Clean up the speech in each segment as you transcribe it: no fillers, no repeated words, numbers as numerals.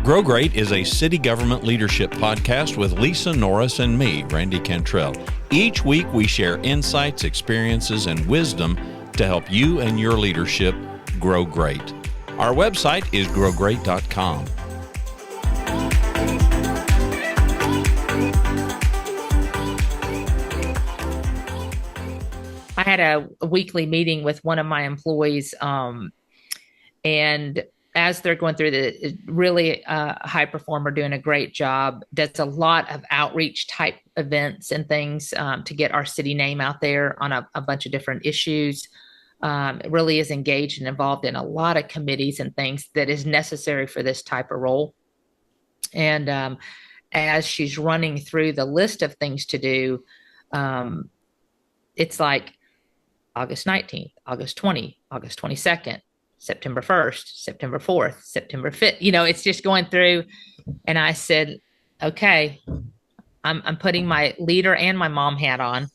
Grow Great is a city government leadership podcast with Lisa Norris and me, Randy Cantrell. Each week we share insights, experiences, and wisdom to help you and your leadership grow great. Our website is growgreat.com. I had a weekly meeting with one of my employees, and as they're going through the really high performer, doing a great job, does a lot of outreach type events and things to get our city name out there on a bunch of different issues. It really is engaged and involved in a lot of committees and things that is necessary for this type of role. And as she's running through the list of things to do, it's like August 19th, August 20th, August 22nd, September 1st, September 4th, September 5th. You know, it's just going through. And I said, okay, I'm putting my leader and my mom hat on.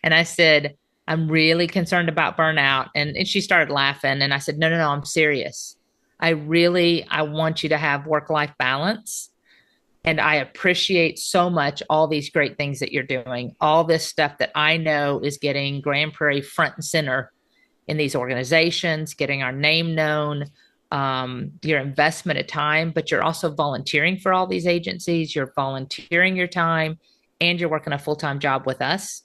And I said, I'm really concerned about burnout. And she started laughing. And I said, no, I'm serious. I want you to have work-life balance. And I appreciate so much all these great things that you're doing, all this stuff that I know is getting Grand Prairie front and center in these organizations, getting our name known, your investment of time, but you're also volunteering for all these agencies. You're volunteering your time and you're working a full-time job with us,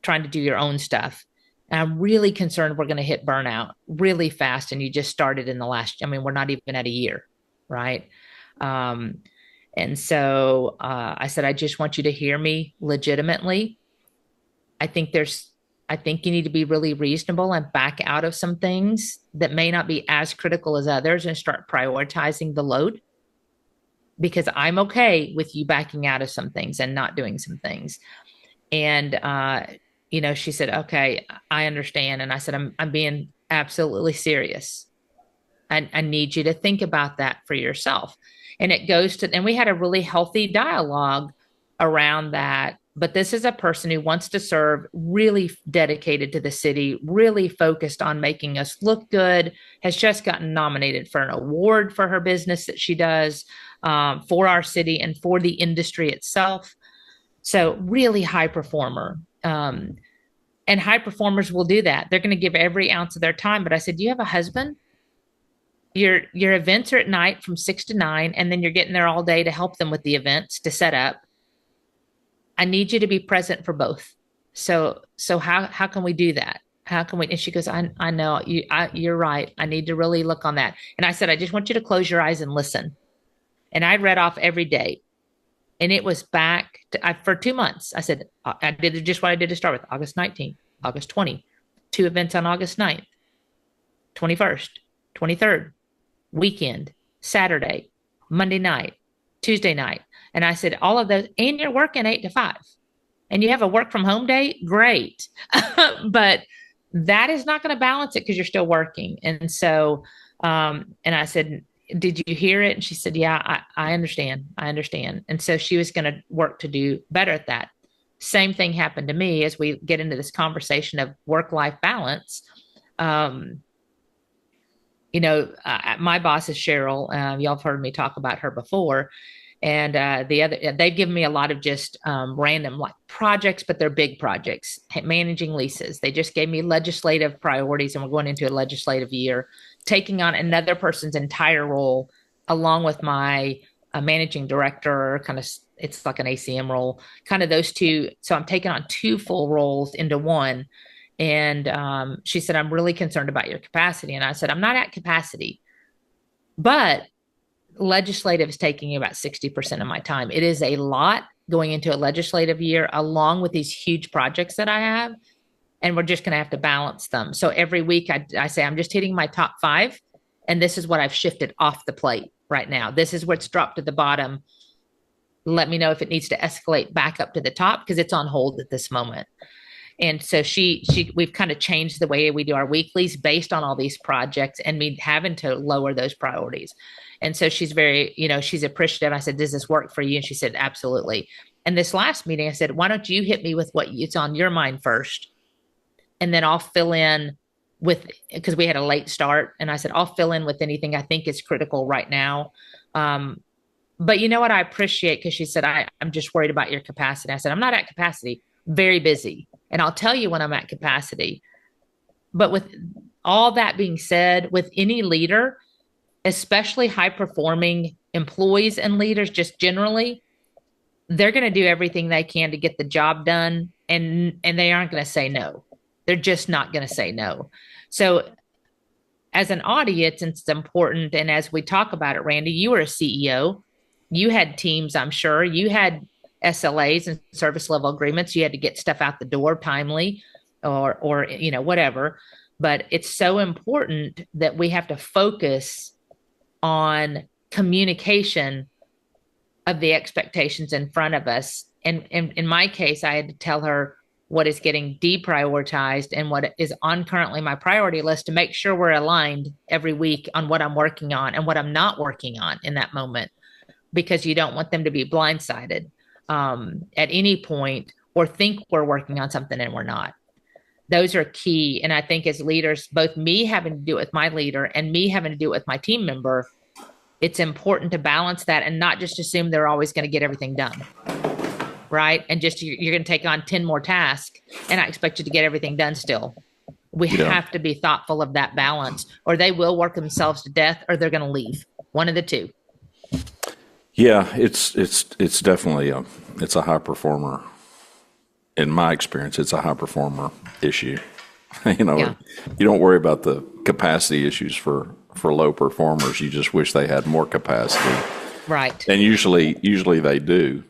trying to do your own stuff. And I'm really concerned we're going to hit burnout really fast. And you just started in we're not even at a year, right? And so I said, I just want you to hear me legitimately. I think you need to be really reasonable and back out of some things that may not be as critical as others and start prioritizing the load, because I'm okay with you backing out of some things and not doing some things. And, she said, okay, I understand. And I said, I'm being absolutely serious. I need you to think about that for yourself. And it goes to, and we had a really healthy dialogue around that. But this is a person who wants to serve, really dedicated to the city, really focused on making us look good, has just gotten nominated for an award for her business that she does for our city and for the industry itself. So really high performer. And high performers will do that. They're going to give every ounce of their time. But I said, do you have a husband? Your events are at night from 6 to 9, and then you're getting there all day to help them with the events to set up. I need you to be present for both. So how can we do that? How can we? And she goes, I know you're right. I need to really look on that. And I said, I just want you to close your eyes and listen. And I read off every day, and it was back for 2 months. I said, I did just what I did to start with: August 19th, August 20th, 2 events on August 9th, 21st, 23rd. Weekend, Saturday, Monday night, Tuesday night. And I said, all of those, and you're working 8 to 5 and you have a work from home day. Great. But that is not going to balance it because you're still working. And so, and I said, did you hear it? And she said, yeah, I understand. I understand. And so she was going to work to do better at that. Same thing happened to me as we get into this conversation of work-life balance. My boss is Cheryl. Y'all have heard me talk about her before. And they've given me a lot of just random like projects, but they're big projects, managing leases. They just gave me legislative priorities, and we're going into a legislative year, taking on another person's entire role, along with my managing director, it's like an ACM role, kind of those two. So I'm taking on 2 full roles into one. And she said, I'm really concerned about your capacity. And I said, I'm not at capacity, but legislative is taking about 60% of my time. It is a lot going into a legislative year, along with these huge projects that I have. And we're just going to have to balance them. So every week I say, I'm just hitting my top 5. And this is what I've shifted off the plate right now. This is what's dropped to the bottom. Let me know if it needs to escalate back up to the top, because it's on hold at this moment. And so we've kind of changed the way we do our weeklies based on all these projects and me having to lower those priorities. And so she's very, she's appreciative. I said, does this work for you? And she said, absolutely. And this last meeting, I said, why don't you hit me with what's on your mind first? And then I'll fill in because we had a late start, and I said, I'll fill in with anything I think is critical right now. But you know what I appreciate, because she said, I'm just worried about your capacity. I said, I'm not at capacity, very busy. And I'll tell you when I'm at capacity. But with all that being said, with any leader, especially high performing employees and leaders, just generally, they're going to do everything they can to get the job done. And they aren't going to say no. They're just not going to say no. So as an audience, it's important. And as we talk about it, Randy, you were a CEO. You had teams, I'm sure. You had SLAs and service level agreements. You had to get stuff out the door timely or whatever. But it's so important that we have to focus on communication of the expectations in front of us. And in my case, I had to tell her what is getting deprioritized and what is on currently my priority list, to make sure we're aligned every week on what I'm working on and what I'm not working on in that moment, because you don't want them to be blindsided at any point or think we're working on something and we're not. Those are key. And I think as leaders, both me having to do it with my leader and me having to do it with my team member, it's important to balance that and not just assume they're always going to get everything done. Right. And just you're going to take on 10 more tasks and I expect you to get everything done still. We have to be thoughtful of that balance, or they will work themselves to death, or they're going to leave. One of the two. Yeah, it's definitely it's a high performer. In my experience, it's a high performer issue. You don't worry about the capacity issues for low performers. You just wish they had more capacity. Right. And usually they do.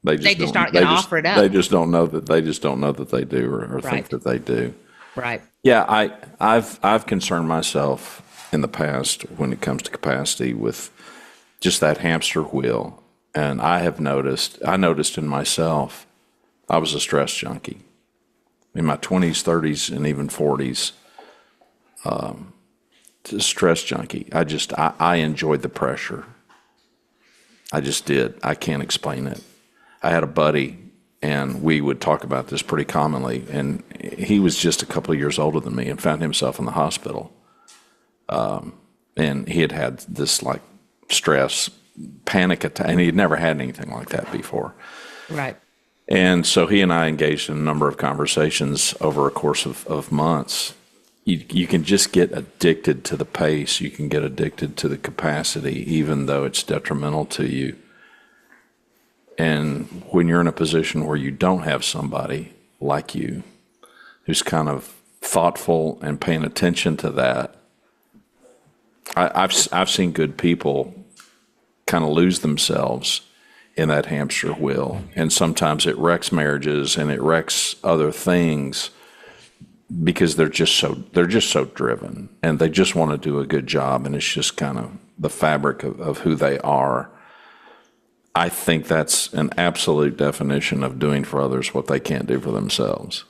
They just aren't going to offer it up. They just don't know that they do, or right. Think that they do. Right. Yeah, I've concerned myself in the past when it comes to capacity with just that hamster wheel, and I noticed in myself, I was a stress junkie in my 20s, 30s, and even 40s. Stress junkie. I enjoyed the pressure. I just did. I can't explain it. I had a buddy, and we would talk about this pretty commonly, and he was just a couple of years older than me and found himself in the hospital. And he had this like stress, panic attack, and he had never had anything like that before. Right. And so he and I engaged in a number of conversations over a course of months. You can just get addicted to the pace. You can get addicted to the capacity, even though it's detrimental to you. And when you're in a position where you don't have somebody like you who's kind of thoughtful and paying attention to that, I've seen good people kind of lose themselves in that hamster wheel, and sometimes it wrecks marriages and it wrecks other things because they're just so driven and they just want to do a good job, and it's just kind of the fabric of who they are. I think that's an absolute definition of doing for others what they can't do for themselves.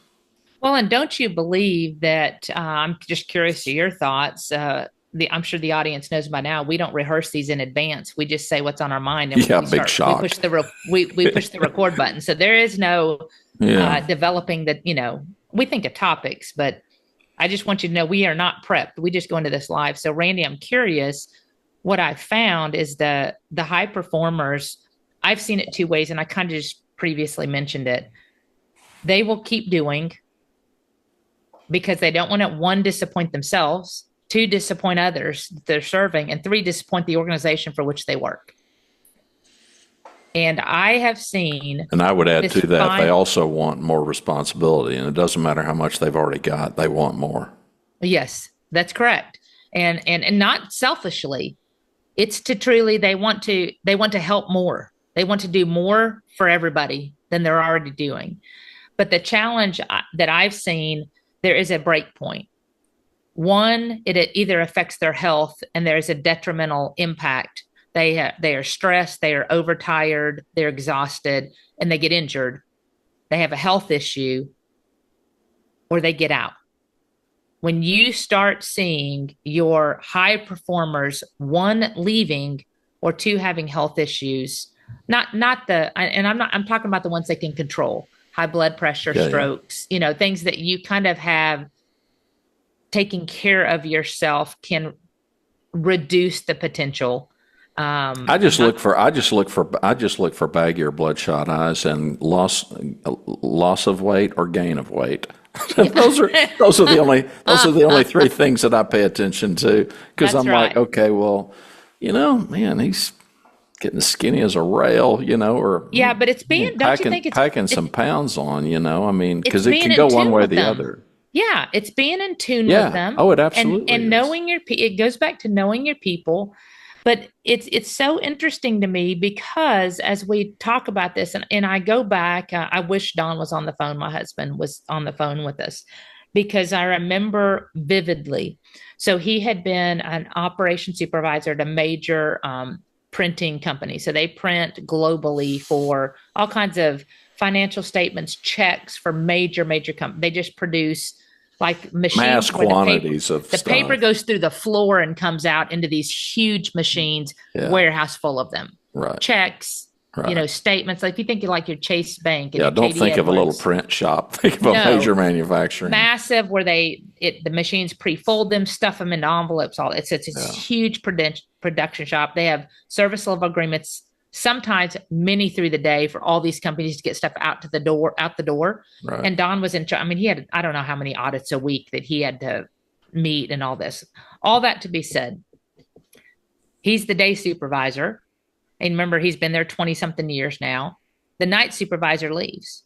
Well, and don't you believe that, I'm just curious to your thoughts, I'm sure the audience knows by now, we don't rehearse these in advance. We just say what's on our mind. And big shock. We push the record button. So there is no developing that, we think of topics, but I just want you to know we are not prepped. We just go into this live. So Randy, I'm curious, what I found is the high performers, I've seen it two ways, and I kind of just previously mentioned it. They will keep doing because they don't want to, one, disappoint themselves, two, disappoint others they're serving, and three, disappoint the organization for which they work. And I have seen, and I would add to that, they also want more responsibility, and it doesn't matter how much they've already got, they want more. Yes, that's correct. And not selfishly, it's to truly, they want to help more. They want to do more for everybody than they're already doing. But the challenge that I've seen, there is a break point. One, it either affects their health and there's a detrimental impact. They are stressed, they are overtired, they're exhausted, and they get injured. They have a health issue, or they get out. When you start seeing your high performers, one, leaving, or two, having health issues, I'm talking about the ones they can control, high blood pressure, strokes, things that you kind of have taking care of yourself can reduce the potential. I just look for baggy or bloodshot eyes and loss of weight or gain of weight. those are the only three things that I pay attention to, because I'm right. like, okay, well, man, he's getting skinny as a rail, or yeah, but it's being, don't you think it's packing some pounds on, I mean, because it's it can being go in one tune way or with the them. other. Yeah, it's being in tune Yeah. with them. Oh, it absolutely and is. knowing it goes back to knowing your people. But it's so interesting to me, because as we talk about this, and I go back, I wish Don was on the phone. My husband was on the phone with us, because I remember vividly. So he had been an operation supervisor at a major printing company. So they print globally for all kinds of financial statements, checks for major companies. They just produce like machines, mass quantities of the stuff. paper goes through the floor and comes out into these huge machines, warehouse full of them. Right. Checks, right. Statements. Like if you think like your Chase Bank. And don't think of a little print shop. Think of a major manufacturing. Massive, where the machines pre-fold them, stuff them into envelopes. All it's a huge production shop. They have service level agreements, sometimes many through the day, for all these companies to get stuff out the door. Right. And Don was in charge. I mean, he had, I don't know how many audits a week that he had to meet and all this. All that to be said, he's the day supervisor. And remember, he's been there 20 something years now. The night supervisor leaves.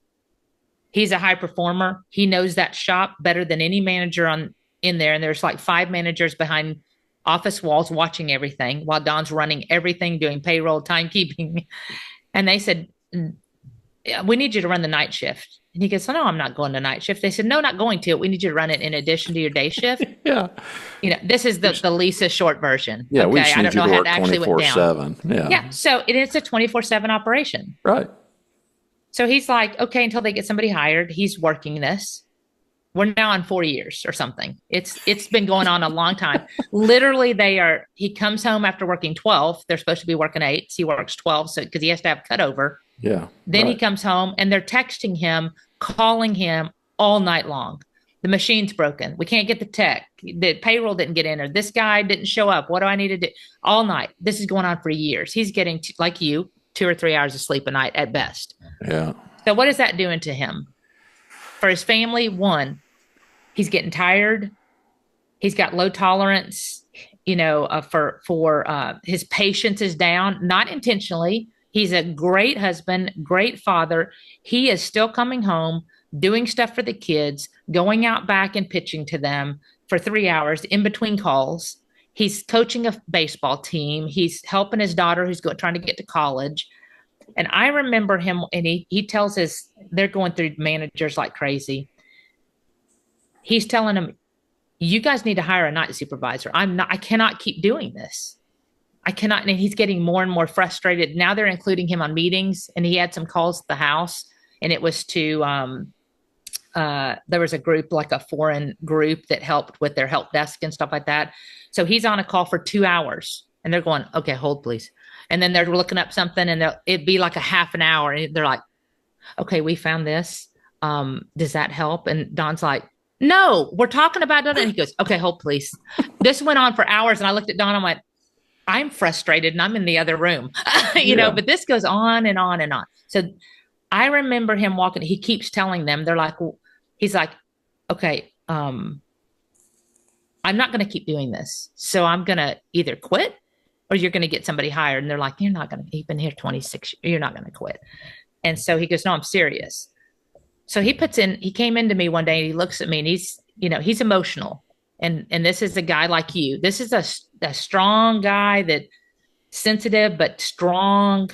He's a high performer. He knows that shop better than any manager in there. And there's like 5 managers behind office walls watching everything while Don's running everything, doing payroll, timekeeping. And they said, we need you to run the night shift. And he goes, oh, no, I'm not going to night shift. They said, no, not going to. We need you to run it in addition to your day shift. Yeah. This is the Lisa short version. Yeah, okay? we just need I don't know how it actually went down. 24/7. Yeah. Yeah. So it's a 24/7 operation. Right. So he's like, okay, until they get somebody hired, he's working this. We're now on 4 years or something. It's been going on a long time. Literally, he comes home after working 12. They're supposed to be working 8. So he works 12. So because he has to have cutover. Yeah. Then he comes home and they're texting him, calling him all night long. The machine's broken. We can't get the tech. The payroll didn't get in, or this guy didn't show up. What do I need to do? All night. This is going on for years. He's getting, like you, 2 or 3 hours of sleep a night at best. Yeah. So what is that doing to him? For his family, one, he's getting tired. He's got low tolerance, for his patience is down, not intentionally. He's a great husband, great father. He is still coming home, doing stuff for the kids, going out back and pitching to them for 3 hours in between calls. He's coaching a baseball team. He's helping his daughter who's trying to get to college. And I remember him, and he tells they're going through managers like crazy. He's telling them, you guys need to hire a night supervisor. I cannot keep doing this. I cannot. And he's getting more and more frustrated. Now they're including him on meetings, and he had some calls at the house, and it was to, there was a group, like a foreign group that helped with their help desk and stuff like that. So he's on a call for 2 hours, and they're going, okay, hold please. And then they're looking up something, and it'd be like a half an hour. And they're like, okay, we found this. Does that help? And Don's like, no, we're talking about it. And he goes, okay, hold please. This went on for hours. And I looked at Don, I'm like, I'm frustrated and I'm in the other room, but this goes on and on and on. So I remember him walking, he keeps telling them, they're like, he's like, okay, I'm not going to keep doing this. So I'm going to either quit or you're going to get somebody hired. And they're like, you've been here 26 years, you're not going to quit. And so he goes, no, I'm serious. So he came into me one day and he looks at me and he's emotional. And this is a guy like you. This is a strong guy, that sensitive, but strong.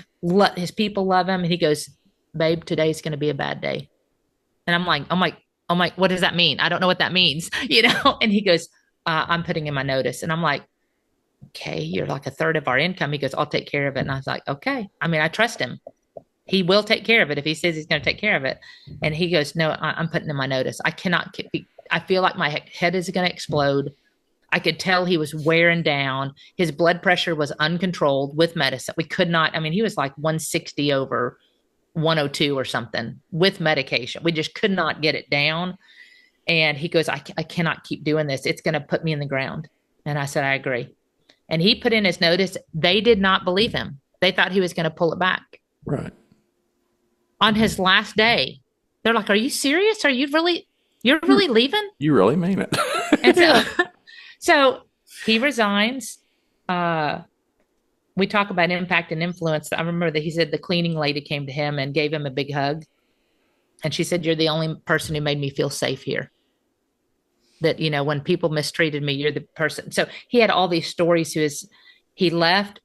His people love him. And he goes, babe, today's going to be a bad day. And I'm like, what does that mean? I don't know what that means, And he goes, I'm putting in my notice. And I'm like, okay, you're like a third of our income. He goes, I'll take care of it. And I was like, okay. I mean, I trust him. He will take care of it if he says he's going to take care of it. And he goes, no, I'm putting in my notice. I feel like my head is going to explode. I could tell he was wearing down. His blood pressure was uncontrolled with medicine. We could not, he was like 160 over 102 or something with medication. We just could not get it down. And he goes, I cannot keep doing this. It's going to put me in the ground. And I said, I agree. And he put in his notice. They did not believe him. They thought he was going to pull it back. Right. On his last day, they're like, are you serious? You're really leaving? You really mean it. And so, so he resigns. We talk about impact and influence. I remember that he said the cleaning lady came to him and gave him a big hug. And she said, you're the only person who made me feel safe here. That, when people mistreated me, you're the person. So he had all these stories he left.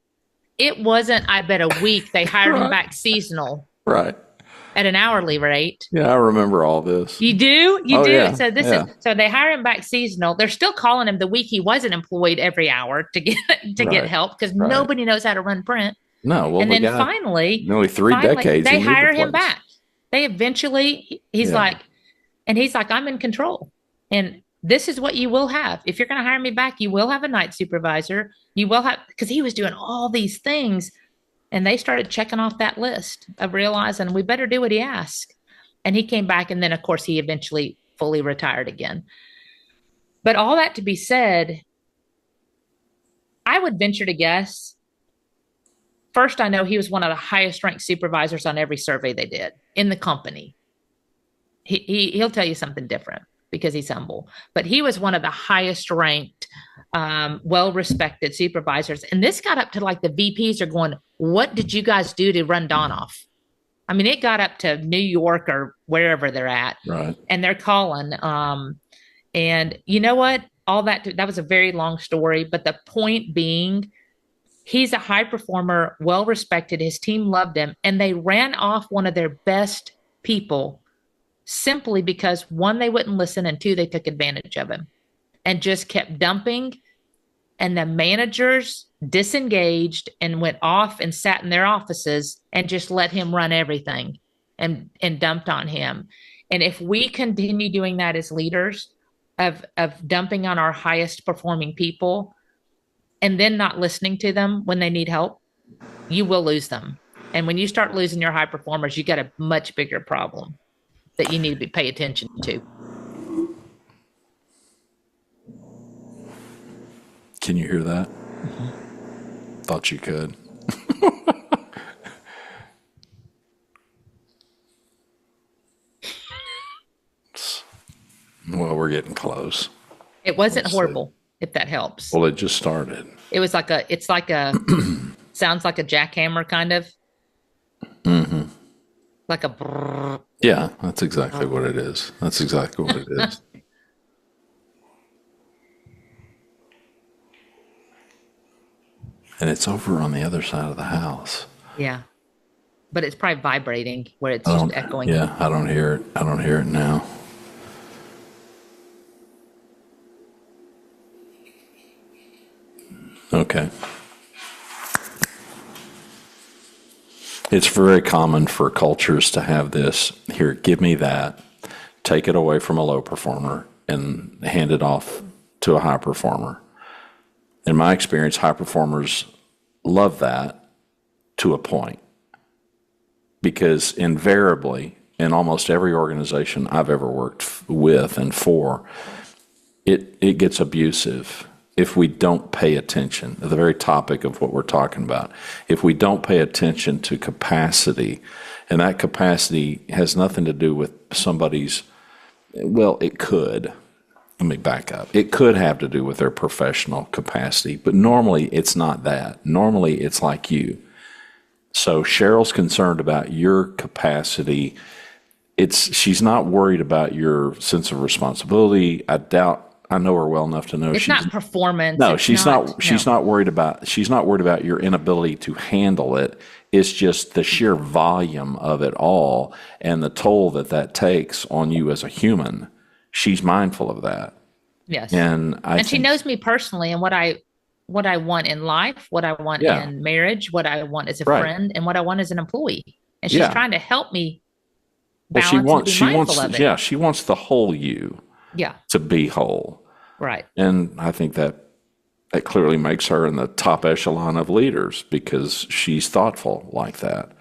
It wasn't, I bet, a week. They hired him back seasonal. Right. At an hourly rate. Yeah, I remember all this. You do? You do? Yeah. So so they hire him back seasonal. They're still calling him the week he wasn't employed every hour to get help because nobody knows how to run print. No, well, and then finally, nearly 3 decades, they hire him back. They eventually, he's like, I'm in control. And this is what you will have. If you're going to hire me back, you will have a night supervisor. You will have, because he was doing all these things. And they started checking off that list of realizing we better do what he asked. And he came back. And then, of course, he eventually fully retired again. But all that to be said, I would venture to guess. First, I know he was one of the highest ranked supervisors on every survey they did in the company. He'll tell you something different because he's humble. But he was one of the highest ranked, well-respected supervisors. And this got up to like the VPs are going, what did you guys do to run Don off? I mean, it got up to New York or wherever they're at. Right. And they're calling. And you know what? All that was a very long story. But the point being, he's a high performer, well-respected. His team loved him. And they ran off one of their best people simply because, one, they wouldn't listen, and two, they took advantage of him and just kept dumping. And the managers disengaged and went off and sat in their offices and just let him run everything and dumped on him. And if we continue doing that as leaders of dumping on our highest performing people and then not listening to them when they need help, you will lose them. And when you start losing your high performers, you got a much bigger problem that you need to pay attention to. Can you hear that? Mm-hmm. Thought you could. Well, we're getting close. It wasn't horrible, if that helps. Well, it just started. It was like sounds like a jackhammer kind of. Mm-hmm. Like a brrr. Yeah, that's exactly what it is. That's exactly what it is. And it's over on the other side of the house. Yeah. But it's probably vibrating where it's just echoing. Yeah, I don't hear it. I don't hear it now. Okay. It's very common for cultures to have this, here, give me that, take it away from a low performer and hand it off to a high performer. In my experience, high performers love that to a point, because invariably in almost every organization I've ever worked with and for, it gets abusive if we don't pay attention to the very topic of what we're talking about. If we don't pay attention to capacity, and that capacity has nothing to do with somebody's, well, it could. Let me back up. It could have to do with their professional capacity, but normally it's not that. Normally it's like you. So Cheryl's concerned about your capacity. She's not worried about your sense of responsibility. I know her well enough to know it's not performance. No, she's not worried about your inability to handle it. It's just the sheer volume of it all and the toll that takes on you as a human. She's mindful of that. Yes. And she knows me personally and what I want in life, what I want in marriage, what I want as a friend, and what I want as an employee. And she's trying to help me balance and be mindful of it. Yeah, she wants the whole you. Yeah. To be whole. Right. And I think that clearly makes her in the top echelon of leaders because she's thoughtful like that.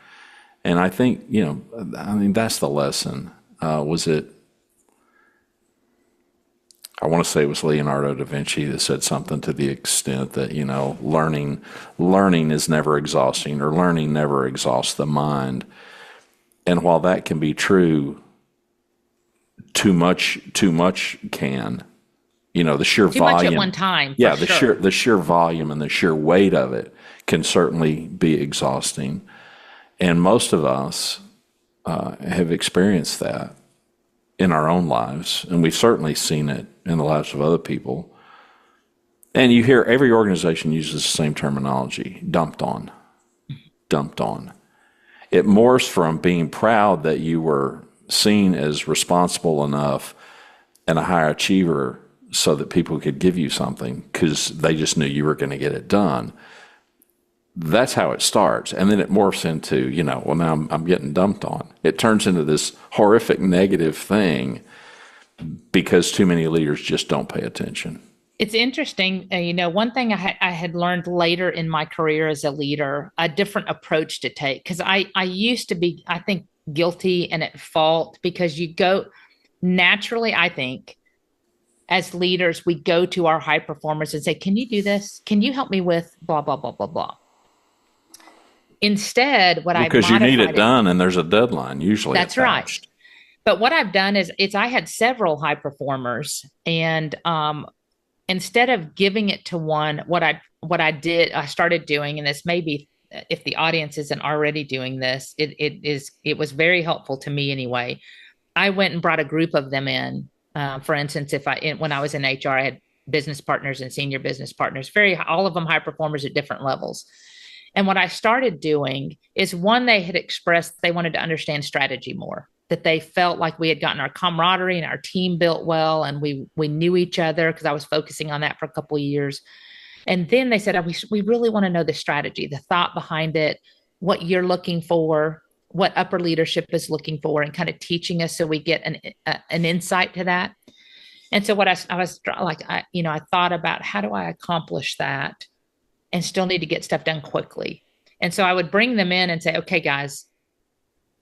And I think, that's the lesson. Was it I want to say it was Leonardo da Vinci that said something to the extent that, learning is never exhausting, or learning never exhausts the mind. And while that can be true, too much can. The sheer Too volume. much at one time. Yeah, for sure. the sheer volume and the sheer weight of it can certainly be exhausting. And most of us have experienced that in our own lives, and we've certainly seen it in the lives of other people. And you hear every organization uses the same terminology: dumped on, dumped on. It morphs from being proud that you were seen as responsible enough and a high achiever so that people could give you something because they just knew you were going to get it done. That's how it starts. And then it morphs into, well, now I'm getting dumped on. It turns into this horrific negative thing because too many leaders just don't pay attention. It's interesting. One thing I had learned later in my career as a leader, a different approach to take, because I used to be, I think, guilty and at fault, because you go naturally, I think, as leaders, we go to our high performers and say, can you do this? Can you help me with blah, blah, blah, blah, blah. Instead, because you need it done and there's a deadline usually. That's right. But what I've done is I had several high performers, and instead of giving it to one, what I started doing, and this may be, if the audience isn't already doing this, it was very helpful to me anyway. I went and brought a group of them in. For instance, when I was in HR, I had business partners and senior business partners, all of them high performers at different levels. And what I started doing is, one, they had expressed they wanted to understand strategy more, that they felt like we had gotten our camaraderie and our team built well, and we knew each other, because I was focusing on that for a couple of years. And then they said, we really want to know the strategy, the thought behind it, what you're looking for, what upper leadership is looking for, and kind of teaching us so we get an insight to that. And so what I was like, I thought about, how do I accomplish that and still need to get stuff done quickly? And so I would bring them in and say, okay, guys,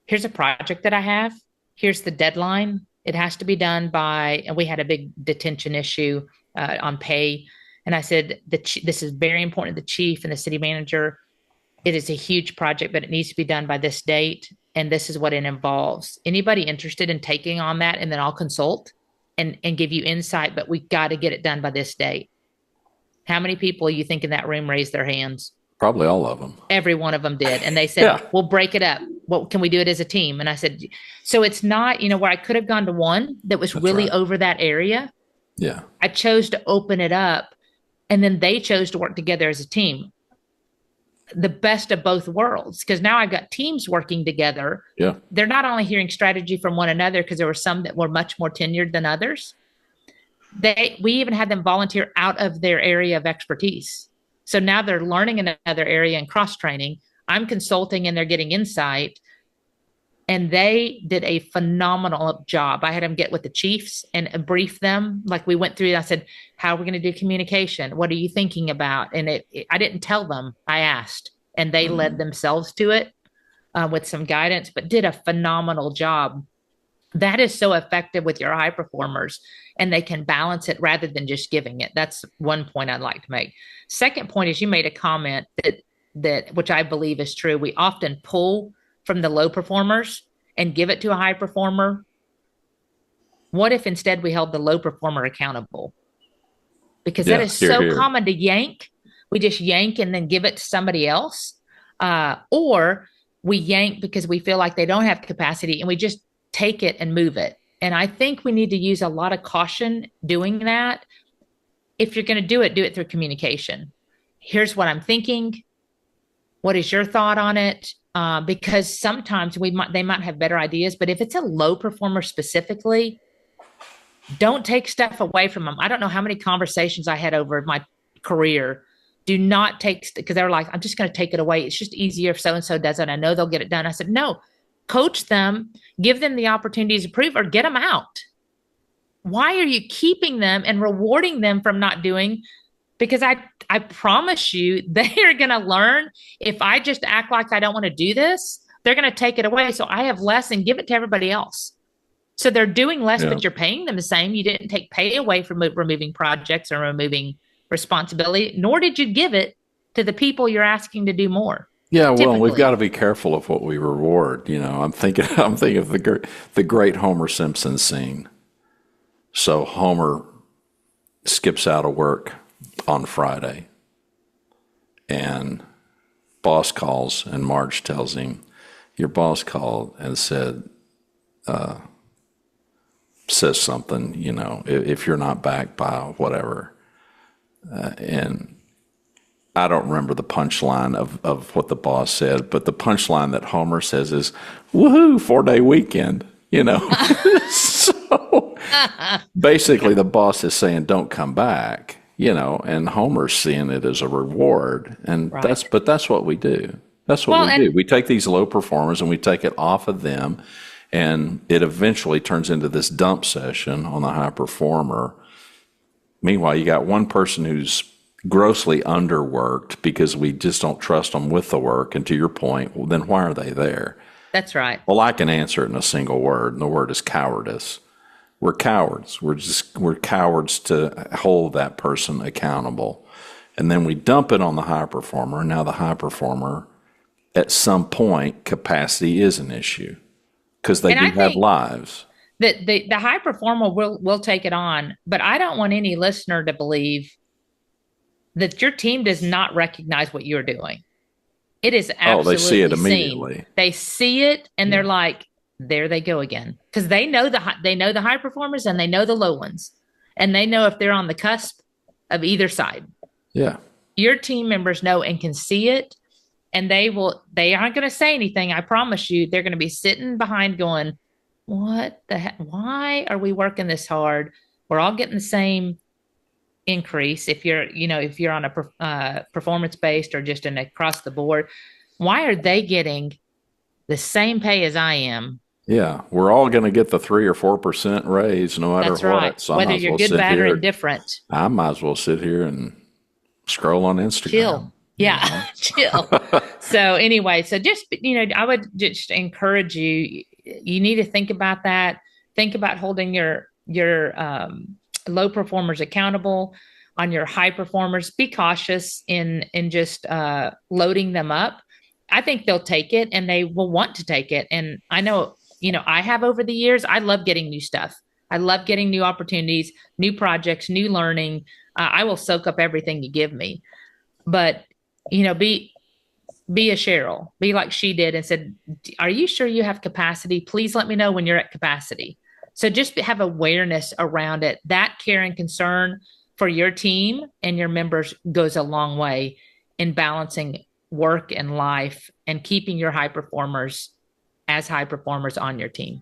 here's a project that I have. Here's the deadline. It has to be done by, and we had a big detention issue on pay. And I said, this is very important to the chief and the city manager. It is a huge project, but it needs to be done by this date. And this is what it involves. Anybody interested in taking on that? And then I'll consult and give you insight, but we got to get it done by this date. How many people you think in that room raised their hands? Probably all of them. Every one of them did. And they said, Yeah. We'll break it up. Well, can we do it as a team? And I said, so it's not, where I could have gone to one that was That's really right. over that area. Yeah. I chose to open it up, and then they chose to work together as a team. The best of both worlds, because now I've got teams working together. Yeah. They're not only hearing strategy from one another, because there were some that were much more tenured than others. We even had them volunteer out of their area of expertise. So now they're learning another area and cross-training. I'm consulting and they're getting insight. And they did a phenomenal job. I had them get with the chiefs and brief them. Like, we went through, I said, how are we going to do communication? What are you thinking about? And I didn't tell them, I asked, and they led themselves to it with some guidance, but did a phenomenal job. That is so effective with your high performers, and they can balance it rather than just giving it. That's one point I'd like to make. Second point is, you made a comment that which I believe is true. We often pull from the low performers and give it to a high performer. What if instead we held the low performer accountable? Because that is so common to yank. We just yank and then give it to somebody else. Or we yank because we feel like they don't have capacity, and we just take it and move it. And I think we need to use a lot of caution doing that. If you're going to do it through communication. Here's what I'm thinking. What is your thought on it? Because sometimes they might have better ideas, but if it's a low performer specifically, don't take stuff away from them. I don't know how many conversations I had over my career. Do not take, because they were like, I'm just going to take it away. It's just easier if so-and-so does it. I know they'll get it done. I said, no, coach them, give them the opportunities to prove, or get them out. Why are you keeping them and rewarding them from not doing? Because I promise you, they are going to learn. If I just act like I don't want to do this, they're going to take it away. So I have less and give it to everybody else. So they're doing less, Yeah. but you're paying them the same. You didn't take pay away from removing projects or removing responsibility, nor did you give it to the people you're asking to do more. Yeah, well, and we've Typically. got to be careful of what we reward. I'm thinking of the great Homer Simpson scene. So Homer skips out of work on Friday, and boss calls, and Marge tells him, "Your boss called and says something. If you're not back by whatever," and I don't remember the punchline of what the boss said, but the punchline that Homer says is, "Woohoo, 4-day weekend," So basically the boss is saying, "Don't come back," and Homer's seeing it as a reward. And Right. that's what we do. That's what Well, we do. We take these low performers and we take it off of them, and it eventually turns into this dump session on the high performer. Meanwhile, you got one person who's grossly underworked because we just don't trust them with the work. And to your point, well, then why are they there? That's right. Well, I can answer it in a single word, and the word is cowardice. We're cowards. We're cowards to hold that person accountable. And then we dump it on the high performer. And now the high performer, at some point, capacity is an issue because they And do I have think lives. The high performer will take it on, but I don't want any listener to believe that your team does not recognize what you're doing. It is absolutely they see it seen. immediately. They see it and they're like, there they go again. Because they know the high performers and they know the low ones. And they know if they're on the cusp of either side. Yeah. Your team members know and can see it. And they aren't going to say anything. I promise you, they're going to be sitting behind going, what the heck? Why are we working this hard? We're all getting the same increase. If you're on a performance based or just an across the board, why are they getting the same pay as I am? Yeah. We're all going to get the 3 or 4% raise no matter That's what. right. So I Whether might as you're well good, sit bad, or here. indifferent. I might as well sit here and scroll on Instagram. Chill. Yeah, chill. So anyway, just, I would just encourage you, you need to think about that. Think about holding your low performers accountable. On your high performers, be cautious in just loading them up. I think they'll take it and they will want to take it. And I know, I have over the years, I love getting new stuff. I love getting new opportunities, new projects, new learning. I will soak up everything you give me. But, be a Cheryl, be like she did and said, are you sure you have capacity? Please let me know when you're at capacity. So just have awareness around it. That care and concern for your team and your members goes a long way in balancing work and life and keeping your high performers as high performers on your team.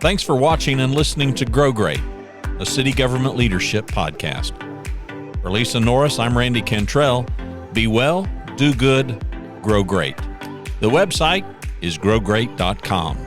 Thanks for watching and listening to Grow Great, a city government leadership podcast. For Lisa Norris, I'm Randy Cantrell. Be well, do good, grow great. The website is growgreat.com.